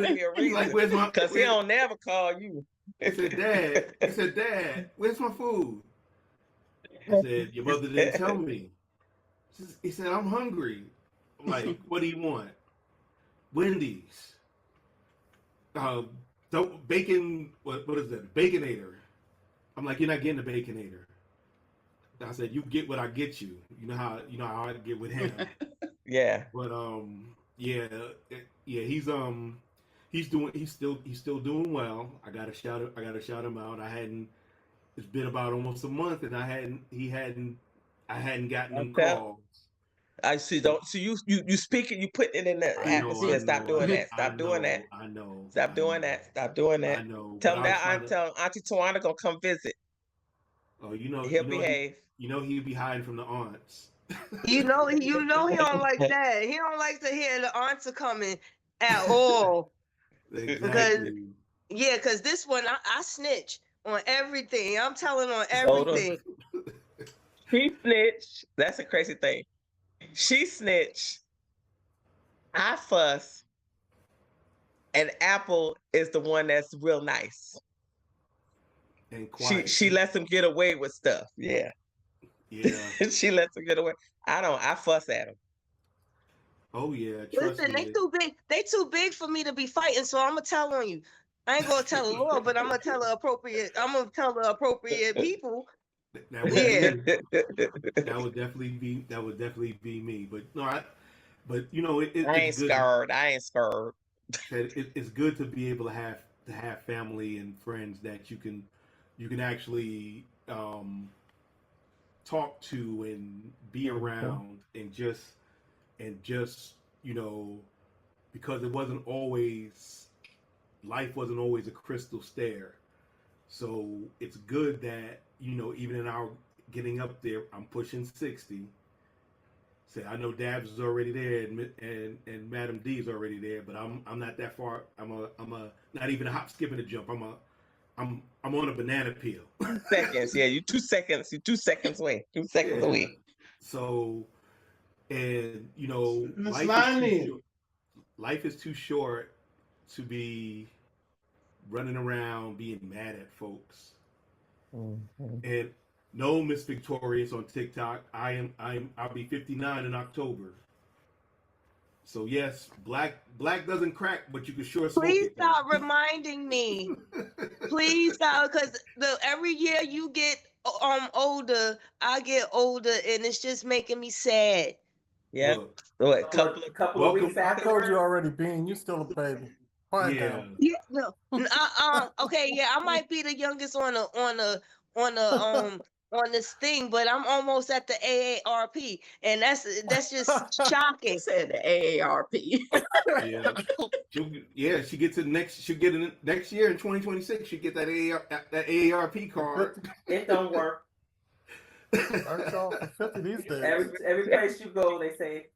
give me a reason. Like, where's my? Because he don't never call you. He said, Dad, where's my food? I said, your mother didn't tell me. He said, I'm hungry. I'm like, what do you want? Wendy's. Don't bacon. What is that? Baconator. I'm like, you're not getting a Baconator. I said, you get what I get you. You know how I get with him. Yeah. But yeah. He's still doing well. I gotta shout him out. It's been about almost a month, and I hadn't gotten them calls. I see. Don't so you speaking, you put it in the atmosphere. Stop doing that. Stop doing that. I know. Stop doing that. Stop doing that. I know. Tell him that tell Auntie Tawana gonna come visit. Oh, you know he'll behave. He'll be hiding from the aunts. You know he don't like that. He don't like to hear the aunts are coming at all. Exactly. Because this one I snitch on everything. I'm telling on everything. She snitched. That's a crazy thing. She snitched. I fuss. And Apple is the one that's real nice. And quiet. She lets him get away with stuff. Yeah. Yeah. She lets him get away. I fuss at him. Oh yeah. Listen, they too big. They too big for me to be fighting. So I'm gonna tell on you. I ain't gonna tell the law, but I'm gonna tell the appropriate people. That would definitely be me. But no, I ain't scared. I ain't scared. It's good to be able to have family and friends that you can actually talk to and be around and just because life wasn't always a crystal stair. So it's good that even in our getting up there, I'm pushing 60. Say I know Dabs is already there and Madam D is already there, but I'm not that far. I'm not even a hop, skip, and a jump. I'm on a banana peel. 2 seconds, yeah. You 2 seconds. You 2 seconds away. 2 seconds away. So, and life is too short to be running around being mad at folks. Mm-hmm. And no, Miss Victorious on TikTok. I'll be 59 in October. So yes, black doesn't crack, but you can sure smoke Please it. stop reminding me. Please stop, because every year you get older, I get older, and it's just making me sad. Yeah. A couple of weeks after. I told you already, Bean. You still a baby. Down. Yeah. No. Okay. Yeah, I might be the youngest on this thing, but I'm almost at the AARP, and that's just shocking. Said the AARP. Yeah. She gets it next. She'll get it next year in 2026. She get that AARP card. It don't work. That's all for 50 these days. Every place you go, they say,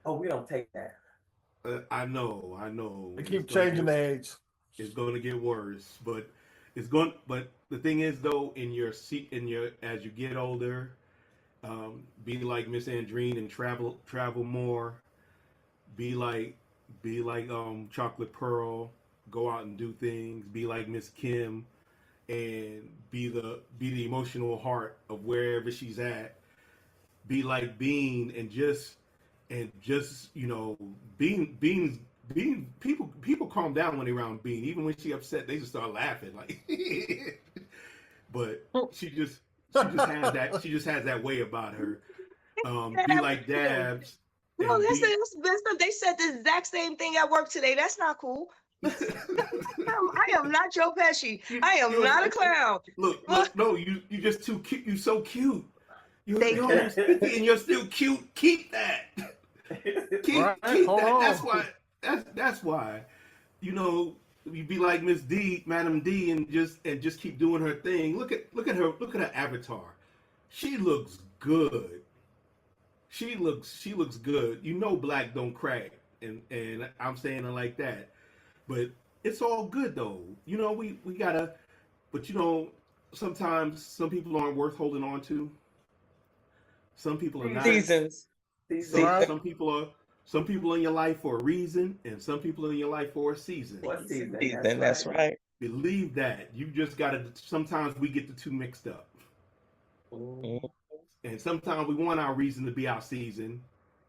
"Oh, we don't take that." I know. They keep changing the age. It's going to get worse, but But the thing is, though, as you get older, be like Miss Andrine and travel more. Be like Chocolate Pearl, go out and do things. Be like Miss Kim, and be the emotional heart of wherever she's at. Be like Bean, and just Bean. People calm down when they're around Bean. Even when she upset, they just start laughing. Like, but she just has that. She just has that way about her. Be like Dabs. No, they said the exact same thing at work today. That's not cool. I am not Joe Pesci. I am not a clown. Look, no, you just too cute. You're so cute. And you're still cute. Keep that. Keep that. That's why. You be like Miss D, Madam D, and just keep doing her thing. Look at her avatar. She looks good. She looks good. Black don't crack, and I'm saying it like that. But it's all good though. We gotta. But sometimes some people aren't worth holding on to. Some people are not. Seasons. Some people are. Some people in your life for a reason, and some people in your life for a season. What season? That's right. Believe that. You just got to, sometimes we get the two mixed up. Mm-hmm. And sometimes we want our reason to be our season,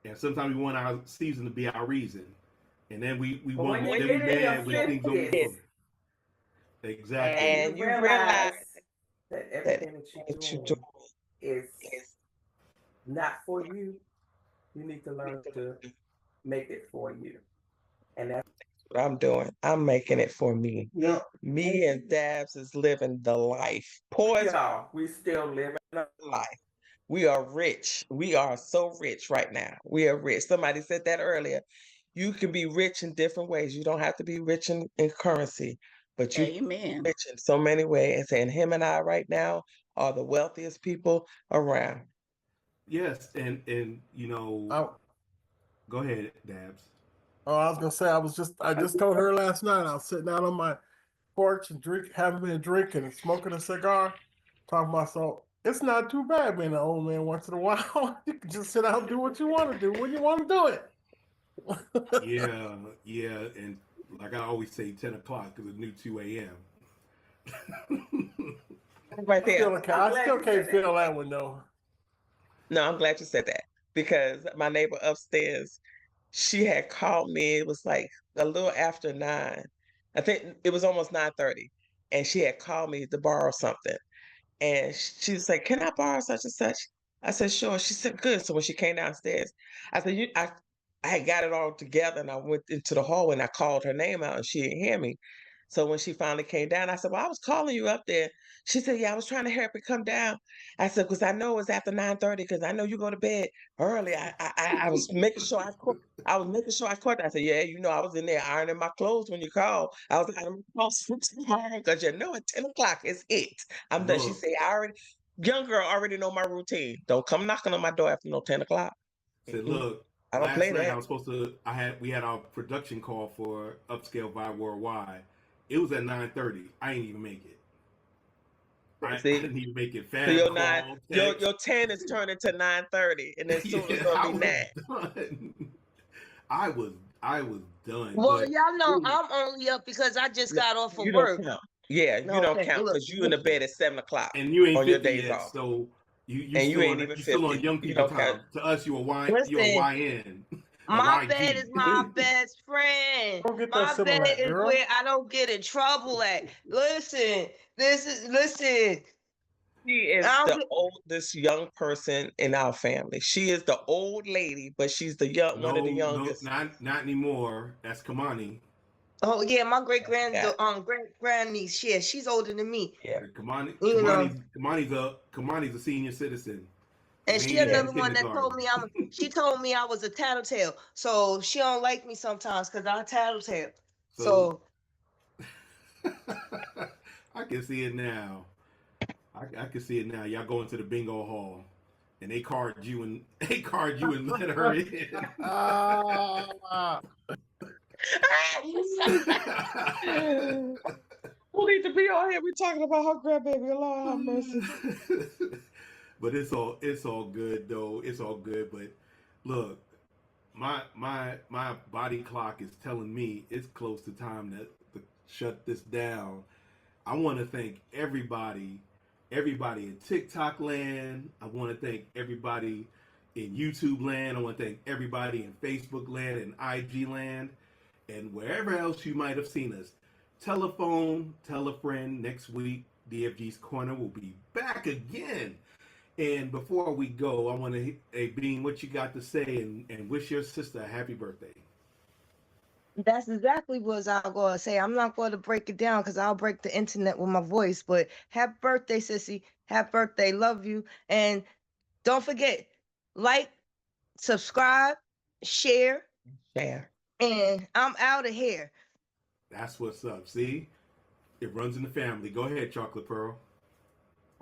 and sometimes we want our season to be our reason. And then we want to be mad when things don't go. Exactly. And you realize that everything that you're doing is not for you. You need to learn to make it for you. And that's what I'm doing. I'm making it for me. Yep. Me and Dabs is living the life. Y'all, we still living the life. We are rich. We are so rich right now. We are rich. Somebody said that earlier. You can be rich in different ways. You don't have to be rich in currency, but you can be rich in so many ways. And him and I right now are the wealthiest people around. Yes, and you know, go ahead, Dabs. Oh, I was gonna say I just told her last night I was sitting out on my porch and having a drink and smoking a cigar, talking about so it's not too bad being an old man once in a while. You can just sit out and do what you want to do when you want to do it. yeah, and like I always say, 10 o'clock is a new 2 a.m. Right there. I still can't feel that one though. No, I'm glad you said that because my neighbor upstairs, she had called me. It was like a little after 9. I think it was almost 9:30, and she had called me to borrow something. And she was like, "Can I borrow such and such?" I said, "Sure." She said, "Good." So when she came downstairs, I said, I had got it all together, and I went into the hallway and I called her name out, and she didn't hear me. So when she finally came down, I said, "Well, I was calling you up there." She said, "Yeah, I was trying to help you come down." I said, "Because I know it's after 9:30, because I know you go to bed early." I was making sure I caught. I said, "Yeah, you know, I was in there ironing my clothes when you called. I was ironing my clothes for tomorrow because you know at 10 o'clock is it. I'm done." She said, young girl already know my routine. Don't come knocking on my door after no 10 o'clock. Said, look, I don't play that. I was supposed to. We had our production call for Upscale by Worldwide. It was at 9:30. I ain't even make it. I didn't even make it fast. So your 10 is turning to 9:30, and then soon it's gonna be that. I was done. Well, y'all know I'm only up because I just got off of work. Yeah, you don't count because you in the bed at 7 o'clock, and you ain't on 50 your days yet, off. So you still on young people time. To us, you a YN. My bed is my best friend. My bed is where I don't get in trouble at. Listen. She is the oldest young person in our family. She is the old lady, but she's the one of the youngest. No, not anymore. That's Kamani. Oh yeah, my great grandniece. Yeah, she's older than me. Yeah, Kamani's a senior citizen. And she another one that told me she told me I was a tattletale. So she don't like me sometimes because I tattletale. So I can see it now. I can see it now. Y'all go into the bingo hall and they card you and let her in. We need to be on here. We're talking about her grandbaby. Lord have mercy. But it's all good though. It's all good. But look, my body clock is telling me it's close to time to shut this down. I want to thank everybody in TikTok land. I want to thank everybody in YouTube land. I want to thank everybody in Facebook land and IG land and wherever else you might have seen us. Tell a friend. Next week, DFG's Corner will be back again. And before we go, I want to, Bean, what you got to say and wish your sister a happy birthday. That's exactly what I was going to say. I'm not going to break it down because I'll break the internet with my voice. But happy birthday, sissy. Happy birthday. Love you. And don't forget, like, subscribe, share. And I'm out of here. That's what's up. See? It runs in the family. Go ahead, Chocolate Pearl.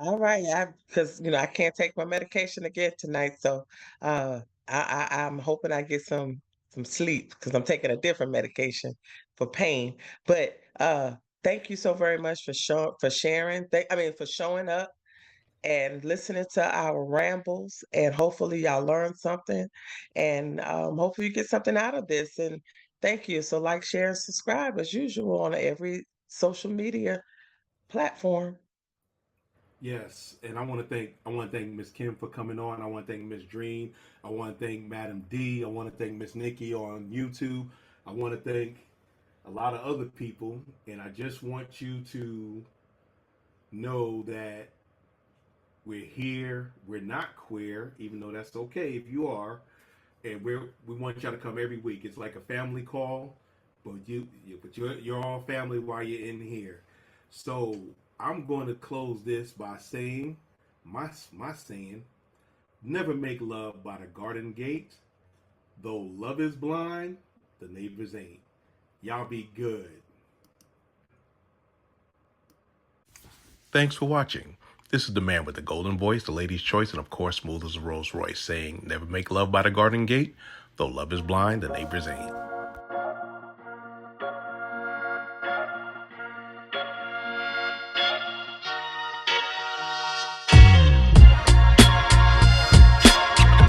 All right, because I can't take my medication again tonight, so I'm hoping I get some sleep because I'm taking a different medication for pain. But thank you so very much for sharing. For showing up and listening to our rambles. And hopefully y'all learned something. And hopefully you get something out of this. And thank you. So like, share, and subscribe as usual on every social media platform. Yes, and I want to thank Miss Kim for coming on. I want to thank Miss Dream. I want to thank Madam D. I want to thank Miss Nikki on YouTube. I want to thank a lot of other people, and I just want you to know that we're here. We're not queer, even though that's okay if you are, and we want y'all to come every week. It's like a family call, but you're all family while you're in here. So I'm going to close this by saying my saying, never make love by the garden gate. Though love is blind, the neighbors ain't. Y'all be good. Thanks for watching. This is the man with the golden voice, the lady's choice, and of course, smooth as a Rolls Royce, saying, never make love by the garden gate. Though love is blind, the neighbors ain't.